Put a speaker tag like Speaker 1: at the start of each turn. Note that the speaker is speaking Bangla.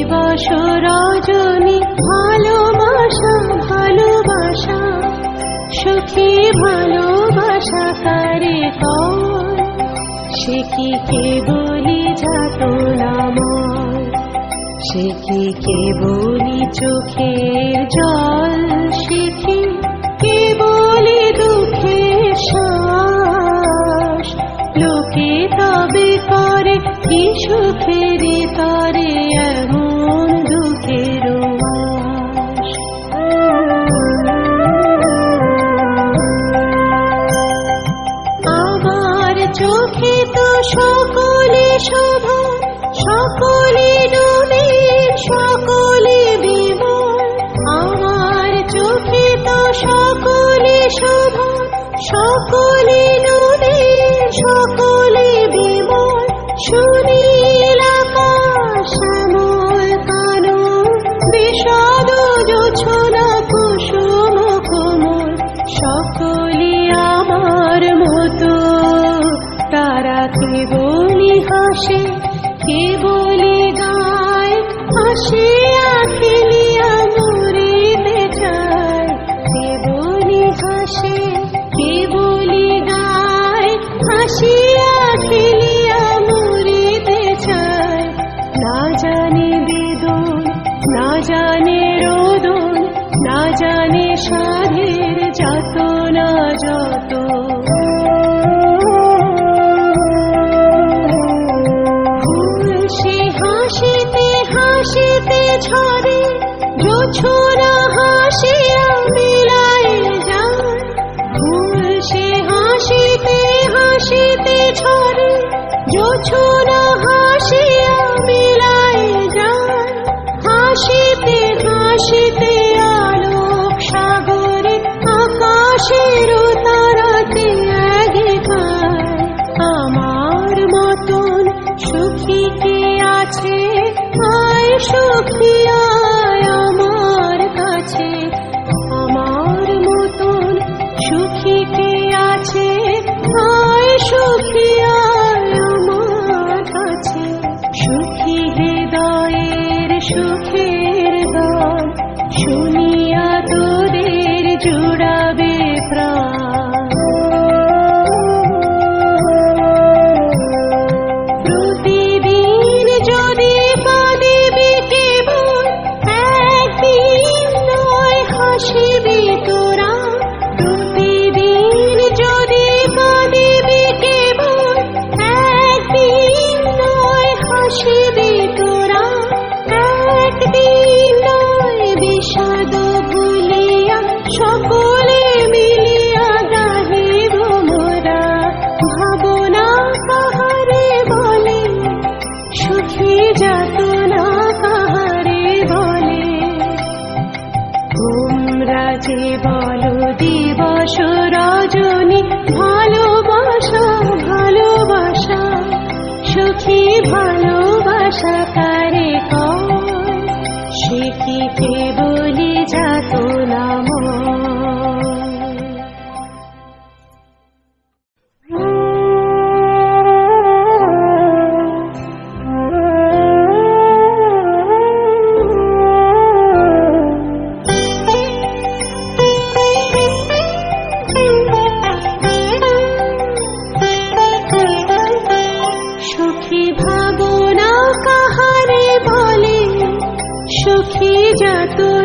Speaker 1: দিবস রজনী ভালোবাসা ভালোবাসা সখী ভালোবাসা কারে কর সে কি কেবলি যাতনাময় সে কি কেবলি চোখের জল সে কি কেবলি দুঃখের শ্বাস লোকে তবে করে কি সুখের তরে এমন দুঃখের বাস আমার চোখে তো সকলে শোভা সকলে নবীন সকলে বিমল আমার চোখে তো সকলে শোভা সকলে নবীন সকলে বিমল সুনীল আকাশ শ্যামল কানন বিষাদ জোছনা কুসুম কোমল সকলে আমার মতো তারা কেবলি হাসে কেবলি গায় হাসিয়া খেলিয়া মরিতে চায় কেবলি হাসে কেবলি গায় হাসিয়া খেলিয়া মরিতে চায় না জানে বেদন না জানে রোদন না জানে সাধের যত না যত হাসিতে হাসিতে ছড়ে জোছনা হাসিয়া মিলায় যায় ফুল সে হাসিতে হাসিতে ছড়ে জোছনা হাসিয়া মিলায় যায় হাসিতে হাসিতে আলোক সাগরে আকাশের তারাতে আগে পায় আমার মতন সুখী কে আছে আয় সুখী আয় আমার কাছে আমার মতন সুখী কে আছে আয় সুখী আয় আমার কাছে সুখী হৃদয়ের সুখের গান শুনিয়া তোদের জুড়াবে প্রাণ প্রতিদিন যদি কাঁদিবি কেবল একদিন নয় হাসিবি তোরা প্রতিদিন যদি কাঁদিবি কেবল একদিন নয় হাসিবি তোরা একদিন নয় বিষাদ ভুলিয়া সকলে মিলিয়া গাহিব মোরা ভাবনা কাহারে বলে সুখী যাতনা কাহারে বলে তোমরা যে বলো দিবস রজনী ভালোবাসা ভালোবাসা সুখী ভালোবাসা কারে কর সে কি কেবলি যাতনাময় সুখী ভাবনা কাহারে বলে সুখী যাতনা